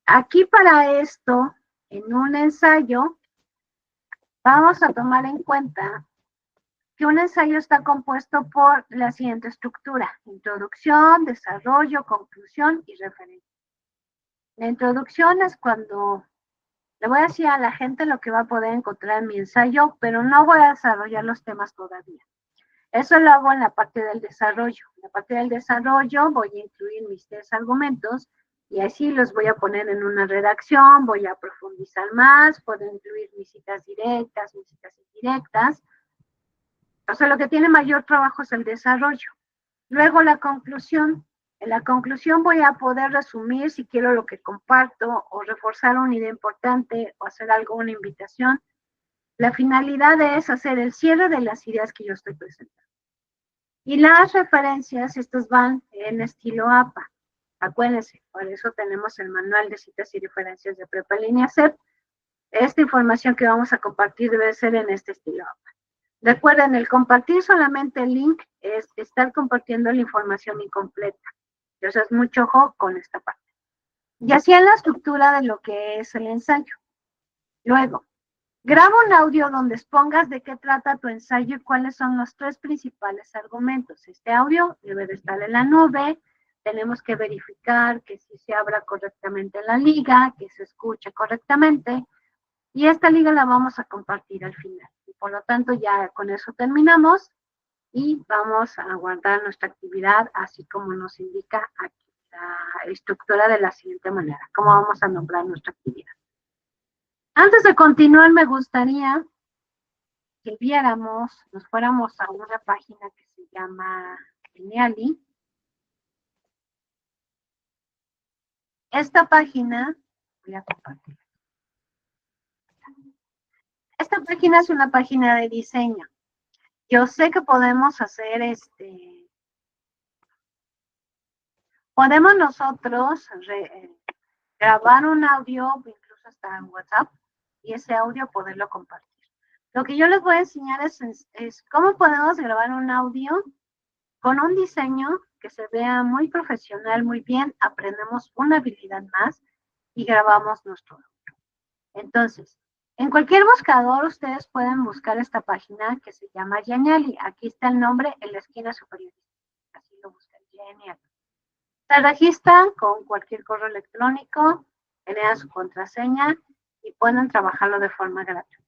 Aquí para esto, en un ensayo, vamos a tomar en cuenta que un ensayo está compuesto por la siguiente estructura: introducción, desarrollo, conclusión y referencia. La introducción es cuando le voy a decir a la gente lo que va a poder encontrar en mi ensayo, pero no voy a desarrollar los temas todavía. Eso lo hago en la parte del desarrollo. En la parte del desarrollo voy a incluir mis 3 argumentos y así los voy a poner en una redacción, voy a profundizar más, puedo incluir mis citas directas, mis citas indirectas. O sea, lo que tiene mayor trabajo es el desarrollo. Luego la conclusión. En la conclusión voy a poder resumir si quiero lo que comparto o reforzar una idea importante o hacer algo, una invitación. La finalidad es hacer el cierre de las ideas que yo estoy presentando. Y las referencias, estas van en estilo APA. Acuérdense, por eso tenemos el manual de citas y referencias de Prepa Línea CEP. Esta información que vamos a compartir debe ser en este estilo APA. Recuerden, el compartir solamente el link es estar compartiendo la información incompleta. Entonces, mucho ojo con esta parte. Y así en la estructura de lo que es el ensayo. Luego, graba un audio donde expongas de qué trata tu ensayo y cuáles son los 3 principales argumentos. Este audio debe de estar en la nube. Tenemos que verificar que sí se abra correctamente la liga, que se escuche correctamente. Y esta liga la vamos a compartir al final. Y por lo tanto, ya con eso terminamos y vamos a guardar nuestra actividad así como nos indica aquí la estructura de la siguiente manera. ¿Cómo vamos a nombrar nuestra actividad? Antes de continuar, me gustaría que viéramos, nos fuéramos a una página que se llama Geniali. Esta página, voy a compartir. Esta página es una página de diseño. Yo sé que podemos hacer podemos nosotros grabar un audio, incluso hasta en WhatsApp, y ese audio poderlo compartir. Lo que yo les voy a enseñar es cómo podemos grabar un audio con un diseño que se vea muy profesional, muy bien, aprendemos una habilidad más y grabamos nuestro audio. Entonces, en cualquier buscador ustedes pueden buscar esta página que se llama Geniali. Aquí está el nombre en la esquina superior. Así lo buscan, Geniali. Se registran con cualquier correo electrónico, generan su contraseña y pueden trabajarlo de forma gratuita.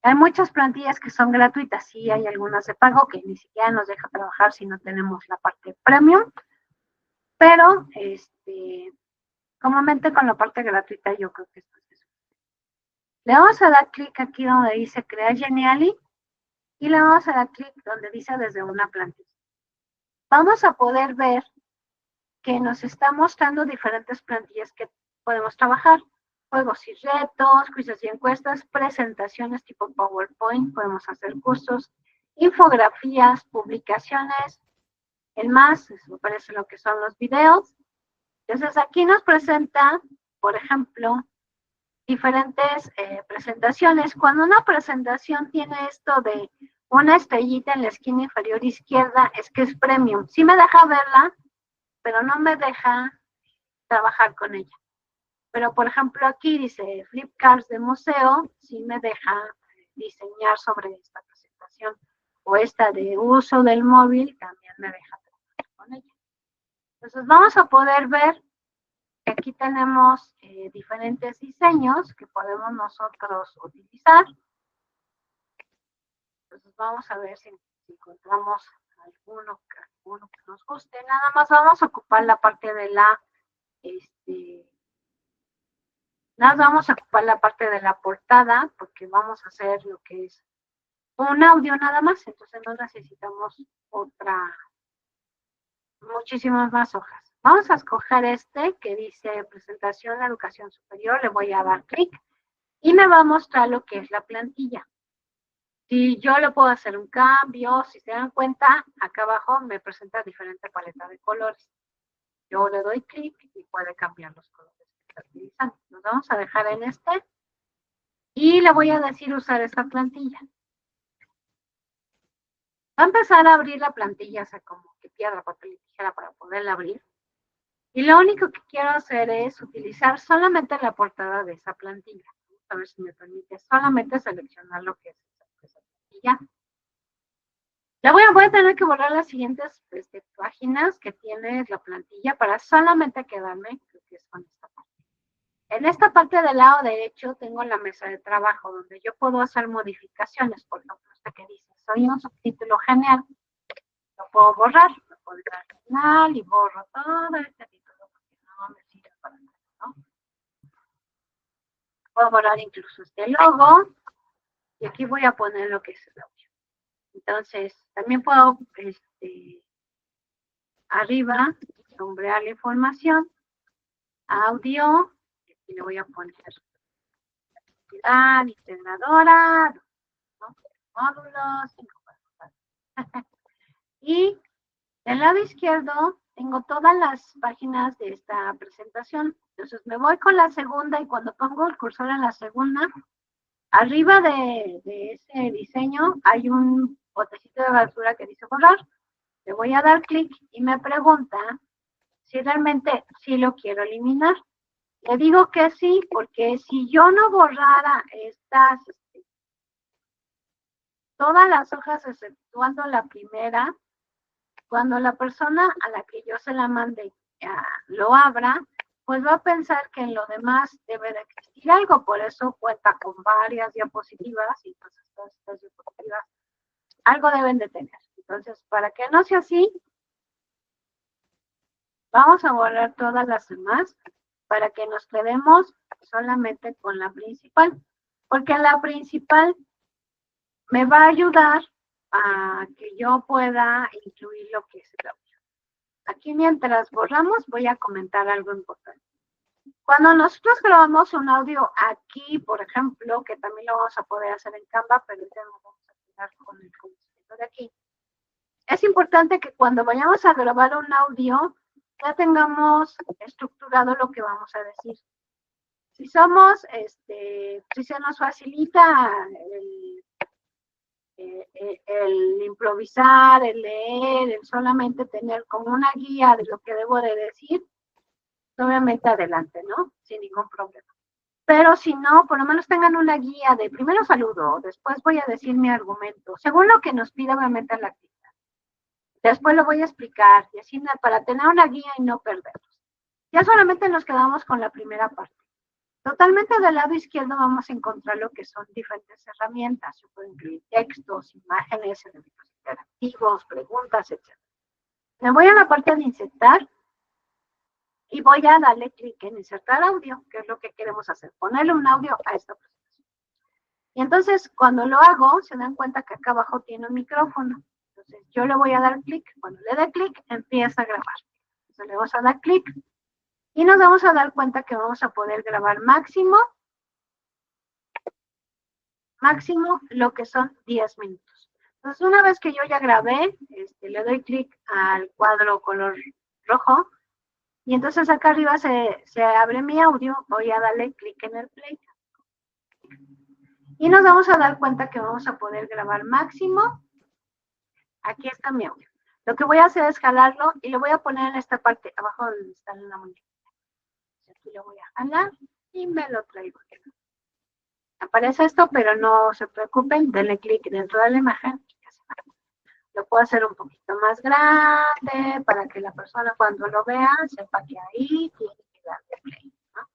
Hay muchas plantillas que son gratuitas, sí hay algunas de pago que ni siquiera nos deja trabajar si no tenemos la parte premium, pero comúnmente con la parte gratuita yo creo que esto es eso. Le vamos a dar clic aquí donde dice crear Geniali y le vamos a dar clic donde dice desde una plantilla. Vamos a poder ver que nos está mostrando diferentes plantillas que podemos trabajar. juegos y retos, quizzes y encuestas, presentaciones tipo PowerPoint, podemos hacer cursos, infografías, publicaciones, el más, eso parece lo que son los videos. Entonces aquí nos presenta, por ejemplo, diferentes presentaciones. Cuando una presentación tiene esto de una estrellita en la esquina inferior izquierda, es que es premium. Sí me deja verla, pero no me deja trabajar con ella. Pero, por ejemplo, aquí dice Flipcards de museo, sí me deja diseñar sobre esta presentación. O esta de uso del móvil, también me deja trabajar con ella. Entonces, vamos a poder ver que aquí tenemos diferentes diseños que podemos nosotros utilizar. Entonces, vamos a ver si encontramos alguno que nos guste. Nada más vamos a ocupar la parte de la vamos a ocupar la parte de la portada porque vamos a hacer lo que es un audio nada más, entonces no necesitamos muchísimas más hojas. Vamos a escoger este que dice presentación de educación superior, le voy a dar clic y me va a mostrar lo que es la plantilla. Si yo le puedo hacer un cambio, si se dan cuenta, acá abajo me presenta diferente paleta de colores. Yo le doy clic y puede cambiar los colores que está utilizando. Nos vamos a dejar en este y le voy a decir usar esta plantilla. Va a empezar a abrir la plantilla, o sea, como que piedra, papel y tijera para poderla abrir. Y lo único que quiero hacer es utilizar solamente la portada de esa plantilla. Vamos a ver si me permite solamente seleccionar lo que es esa plantilla. Voy a tener que borrar las siguientes páginas que tiene la plantilla para solamente quedarme, creo que es con esta parte. En esta parte del lado derecho tengo la mesa de trabajo donde yo puedo hacer modificaciones. Por ejemplo, esta que dice, soy un subtítulo genial. Lo puedo borrar, lo puedo dar al final y borro todo este título porque no me sirve para nada, ¿no? Puedo borrar incluso este logo y aquí voy a poner lo que es el audio. Entonces, también puedo arriba sombrear la información, audio, y aquí le voy a poner actividad integradora, ¿no? Módulos, y del lado izquierdo tengo todas las páginas de esta presentación. Entonces me voy con la segunda y cuando pongo el cursor en la segunda, arriba de ese diseño hay un botecito de basura que dice borrar. Le voy a dar clic y me pregunta si realmente sí lo quiero eliminar. Le digo que sí, porque si yo no borrara todas las hojas exceptuando la primera, cuando la persona a la que yo se la mande lo abra, pues va a pensar que en lo demás debe de existir algo, por eso cuenta con varias diapositivas y pues estas diapositivas algo deben de tener. Entonces, para que no sea así, vamos a borrar todas las demás para que nos quedemos solamente con la principal, porque la principal me va a ayudar a que yo pueda incluir lo que es el audio. Aquí mientras borramos voy a comentar algo importante. Cuando nosotros grabamos un audio aquí, por ejemplo, que también lo vamos a poder hacer en Canva, pero ya nos vamos a quedar con el conocimiento de aquí. Es importante que cuando vayamos a grabar un audio, ya tengamos estructurado lo que vamos a decir. Si somos, si se nos facilita el improvisar, el leer, el solamente tener como una guía de lo que debo de decir, obviamente adelante, ¿no? Sin ningún problema. Pero si no, por lo menos tengan una guía de primero saludo, después voy a decir mi argumento, según lo que nos pida obviamente la actividad. Después lo voy a explicar y así para tener una guía y no perderlos. Ya solamente nos quedamos con la primera parte. Totalmente del lado izquierdo vamos a encontrar lo que son diferentes herramientas. Yo puedo incluir textos, imágenes, elementos interactivos, preguntas, etc. Me voy a la parte de insertar y voy a darle clic en insertar audio, que es lo que queremos hacer, ponerle un audio a esta presentación. Y entonces, cuando lo hago, se dan cuenta que acá abajo tiene un micrófono. Entonces, yo le voy a dar clic. Cuando le dé clic, empieza a grabar. Entonces, le vamos a dar clic Y nos vamos a dar cuenta que vamos a poder grabar máximo lo que son 10 minutos. Entonces, una vez que yo ya grabé, le doy clic al cuadro color rojo y entonces acá arriba se abre mi audio. Voy a darle clic en el play. Y nos vamos a dar cuenta que vamos a poder grabar máximo. Aquí está mi audio. Lo que voy a hacer es jalarlo y lo voy a poner en esta parte, abajo donde está la muñeca. Aquí lo voy a jalar y me lo traigo. Aparece esto, pero no se preocupen, denle clic dentro de la imagen. Lo puedo hacer un poquito más grande para que la persona cuando lo vea sepa que ahí tiene que darle play, ¿no?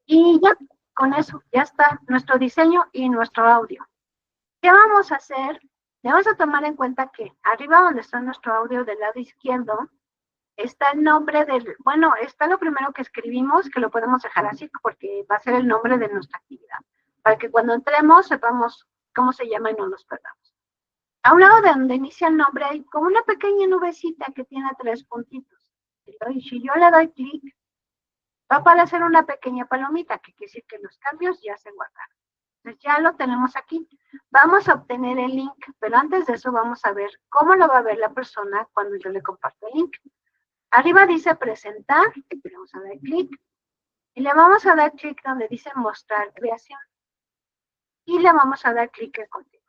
Y ya, con eso, ya está nuestro diseño y nuestro audio. ¿Qué vamos a hacer? Debemos a tomar en cuenta que arriba donde está nuestro audio del lado izquierdo, está el nombre del, bueno, está lo primero que escribimos, que lo podemos dejar así porque va a ser el nombre de nuestra actividad, para que cuando entremos sepamos cómo se llama y no nos perdamos. A un lado de donde inicia el nombre hay como una pequeña nubecita que tiene 3 puntitos. Y si yo le doy clic, va a aparecer una pequeña palomita, que quiere decir que los cambios ya se guardaron. Entonces ya lo tenemos aquí. Vamos a obtener el link, pero antes de eso vamos a ver cómo lo va a ver la persona cuando yo le comparto el link. Arriba dice presentar, le vamos a dar clic y le vamos a dar clic donde dice mostrar creación y le vamos a dar clic en continuar.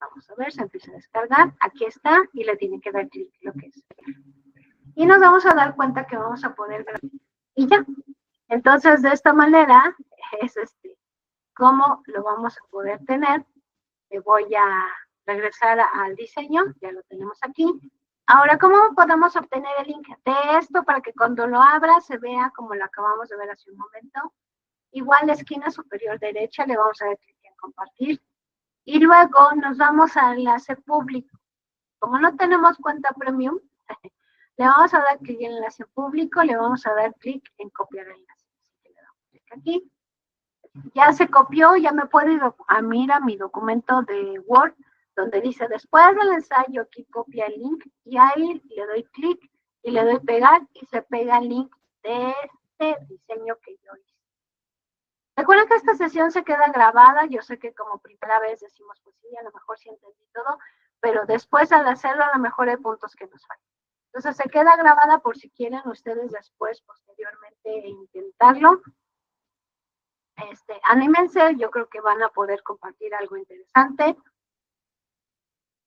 Vamos a ver, se empieza a descargar, aquí está y le tiene que dar clic lo que es. Y nos vamos a dar cuenta que vamos a poder grabar y ya. Entonces de esta manera es cómo lo vamos a poder tener. Le voy a regresar al diseño, ya lo tenemos aquí. Ahora, ¿cómo podemos obtener el link de esto para que cuando lo abra se vea como lo acabamos de ver hace un momento? Igual la esquina superior derecha le vamos a dar clic en compartir y luego nos vamos a enlace público. Como no tenemos cuenta premium, le vamos a dar clic en enlace público, le vamos a dar clic en copiar el enlace. Así que le damos clic aquí. Ya se copió, ya me puedo ir a mi documento de Word, donde dice después del ensayo, aquí copia el link, y ahí le doy clic y le doy pegar, y se pega el link de este diseño que yo hice. Recuerden que esta sesión se queda grabada, yo sé que como primera vez decimos, pues sí, a lo mejor sí entendí todo, pero después al hacerlo a lo mejor hay puntos que nos fallan. Entonces se queda grabada por si quieren ustedes después, posteriormente, intentarlo. Anímense, yo creo que van a poder compartir algo interesante,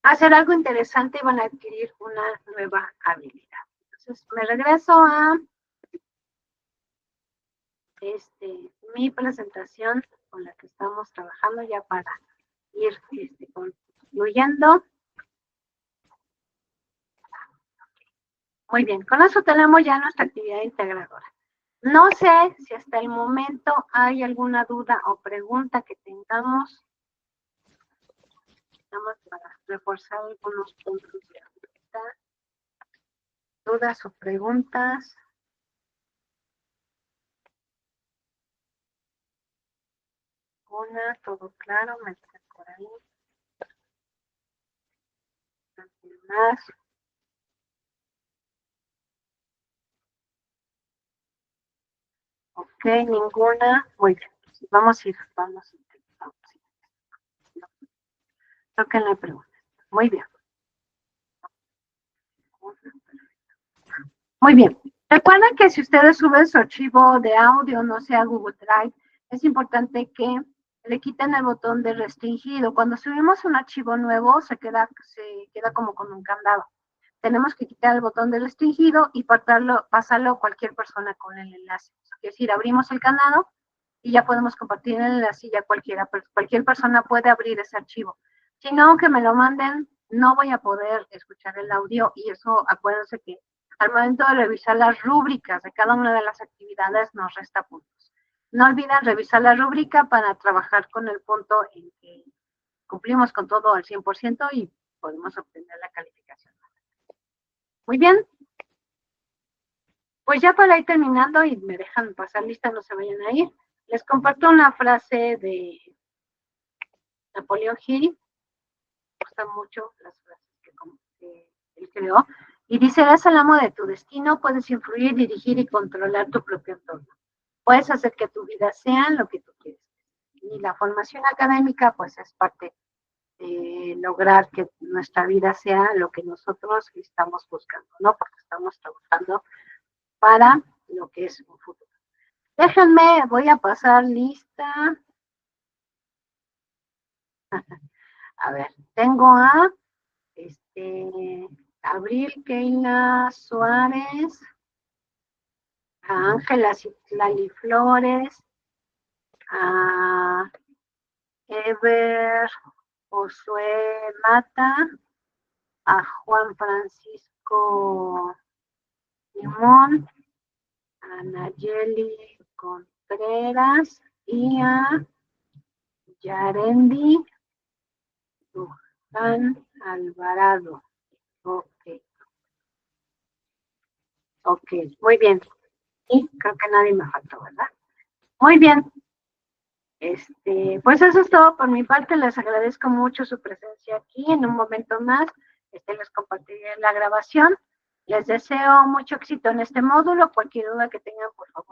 hacer algo interesante y van a adquirir una nueva habilidad. Entonces, me regreso a mi presentación con la que estamos trabajando ya para ir concluyendo. Muy bien, con eso tenemos ya nuestra actividad integradora. No sé si hasta el momento hay alguna duda o pregunta que tengamos. Vamos para reforzar algunos puntos de vista. ¿Dudas o preguntas? Una, todo claro, me está por ahí. Más. Ok, ninguna. Muy bien. Vamos a ir. Creo que no hay preguntas. Muy bien. Muy bien. Recuerden que si ustedes suben su archivo de audio, no sea Google Drive, es importante que le quiten el botón de restringido. Cuando subimos un archivo nuevo, se queda como con un candado. Tenemos que quitar el botón de restringido y pasarlo a cualquier persona con el enlace. Es decir, abrimos el candado y ya podemos compartir el enlace y ya cualquier persona puede abrir ese archivo. Si no, que me lo manden, no voy a poder escuchar el audio y eso, acuérdense que al momento de revisar las rúbricas de cada una de las actividades nos resta puntos. No olviden revisar la rúbrica para trabajar con el punto en que cumplimos con todo al 100% y podemos obtener la calificación. Muy bien. Pues ya para ir terminando y me dejan pasar lista, no se vayan a ir, les comparto una frase de Napoleón Hill. Me gustan mucho las frases que él creó, y dice, eres el amo de tu destino, puedes influir, dirigir y controlar tu propio entorno. Puedes hacer que tu vida sea lo que tú quieres. Y la formación académica, pues, es parte de lograr que nuestra vida sea lo que nosotros estamos buscando, ¿no? Porque estamos trabajando para lo que es un futuro. Déjenme, voy a pasar lista. A ver, tengo a Abril Keila Suárez, a Ángela Citlali Flores, a Ever Josué Mata, a Juan Francisco Limón, a Nayeli Contreras y a Yarendi Luján Alvarado. Ok, muy bien. Y creo que nadie me faltó, ¿verdad? Muy bien. Pues eso es todo por mi parte. Les agradezco mucho su presencia aquí. En un momento más, les compartiré la grabación. Les deseo mucho éxito en este módulo. Cualquier duda que tengan, por favor,